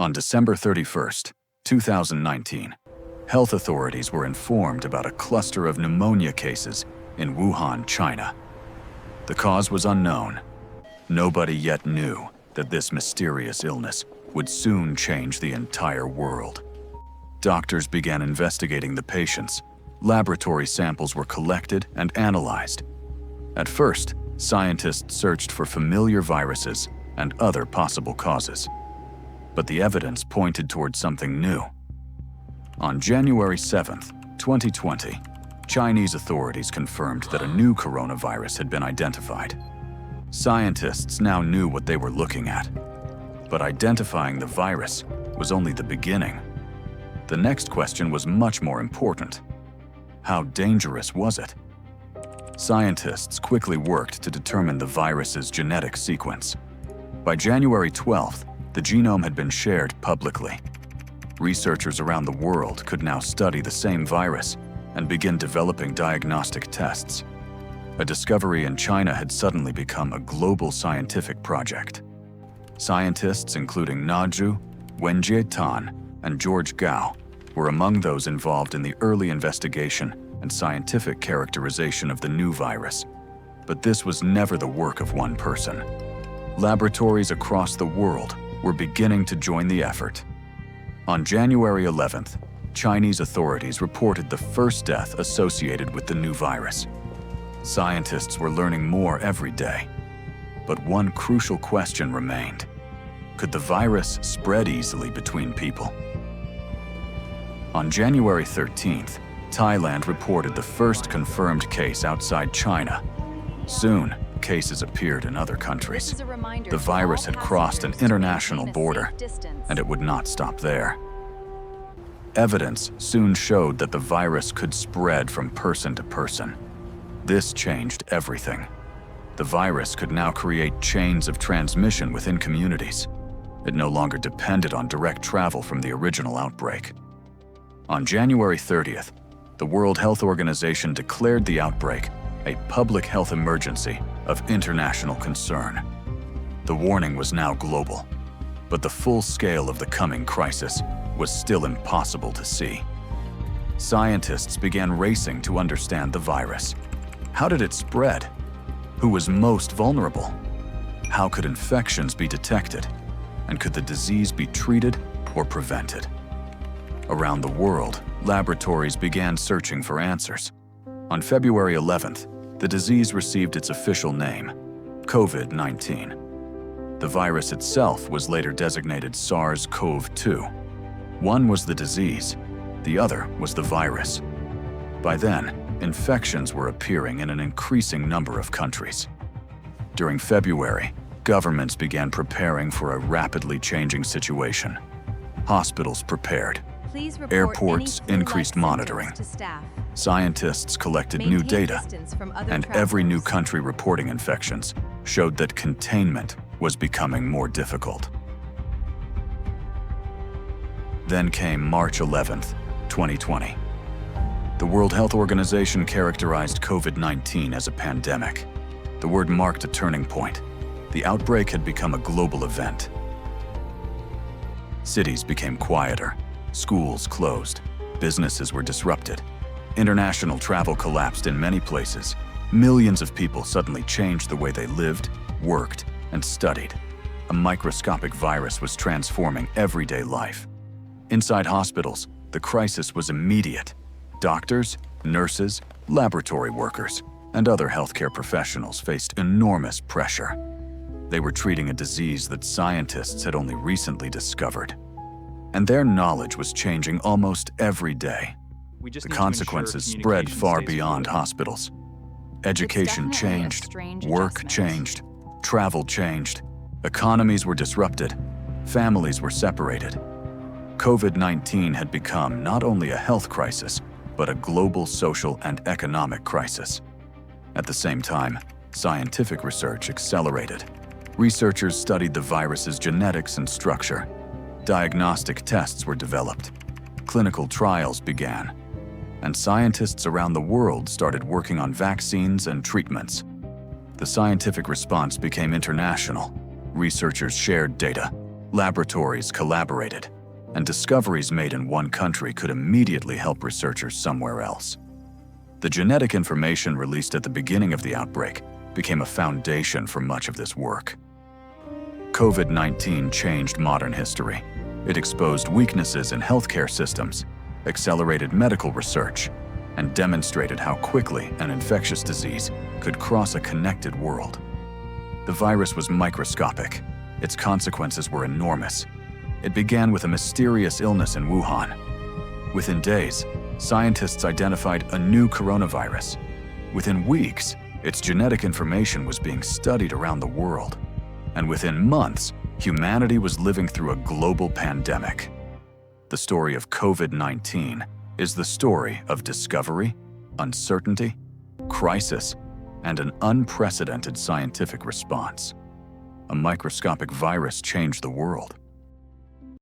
On December 31st, 2019, health authorities were informed about a cluster of pneumonia cases in Wuhan, China. The cause was unknown. Nobody yet knew that this mysterious illness would soon change the entire world. Doctors began investigating the patients. Laboratory samples were collected and analyzed. At first, scientists searched for familiar viruses and other possible causes. But the evidence pointed toward something new. On January 7th, 2020, Chinese authorities confirmed that a new coronavirus had been identified. Scientists now knew what they were looking at. But identifying the virus was only the beginning. The next question was much more important. How dangerous was it? Scientists quickly worked to determine the virus's genetic sequence. By January 12th, the genome had been shared publicly. Researchers around the world could now study the same virus and begin developing diagnostic tests. A discovery in China had suddenly become a global scientific project. Scientists including Naju, Wenjie Tan, and George Gao were among those involved in the early investigation and scientific characterization of the new virus. But this was never the work of one person. Laboratories across the world were beginning to join the effort. On January 11th, Chinese authorities reported the first death associated with the new virus. Scientists were learning more every day. But one crucial question remained. Could the virus spread easily between people? On January 13th, Thailand reported the first confirmed case outside China. Soon, cases appeared in other countries. The virus had crossed an international border, and it would not stop there. Evidence soon showed that the virus could spread from person to person. This changed everything. The virus could now create chains of transmission within communities. It no longer depended on direct travel from the original outbreak. On January 30th, the World Health Organization declared the outbreak a public health emergency of international concern. The warning was now global, but the full scale of the coming crisis was still impossible to see. Scientists began racing to understand the virus. How did it spread? Who was most vulnerable? How could infections be detected? And could the disease be treated or prevented? Around the world, laboratories began searching for answers. On February 11th, the disease received its official name, COVID-19. The virus itself was later designated SARS-CoV-2. One was the disease, the other was the virus. By then, infections were appearing in an increasing number of countries. During February, governments began preparing for a rapidly changing situation. Hospitals prepared. Airports increased monitoring. Scientists collected new data, and every new country reporting infections showed that containment was becoming more difficult. Then came March 11th, 2020. The World Health Organization characterized COVID-19 as a pandemic. The word marked a turning point. The outbreak had become a global event. Cities became quieter, schools closed, businesses were disrupted. International travel collapsed in many places. Millions of people suddenly changed the way they lived, worked, and studied. A microscopic virus was transforming everyday life. Inside hospitals, the crisis was immediate. Doctors, nurses, laboratory workers, and other healthcare professionals faced enormous pressure. They were treating a disease that scientists had only recently discovered. And their knowledge was changing almost every day. The consequences spread far beyond hospitals. Education changed, work changed, travel changed, economies were disrupted, families were separated. COVID-19 had become not only a health crisis, but a global social and economic crisis. At the same time, scientific research accelerated. Researchers studied the virus's genetics and structure. Diagnostic tests were developed. Clinical trials began. And scientists around the world started working on vaccines and treatments. The scientific response became international. Researchers shared data. Laboratories collaborated, and discoveries made in one country could immediately help researchers somewhere else. The genetic information released at the beginning of the outbreak became a foundation for much of this work. COVID-19 changed modern history. It exposed weaknesses in healthcare systems, accelerated medical research, and demonstrated how quickly an infectious disease could cross a connected world. The virus was microscopic. Its consequences were enormous. It began with a mysterious illness in Wuhan. Within days, scientists identified a new coronavirus. Within weeks, its genetic information was being studied around the world. And within months, humanity was living through a global pandemic. The story of COVID-19 is the story of discovery, uncertainty, crisis, and an unprecedented scientific response. A microscopic virus changed the world.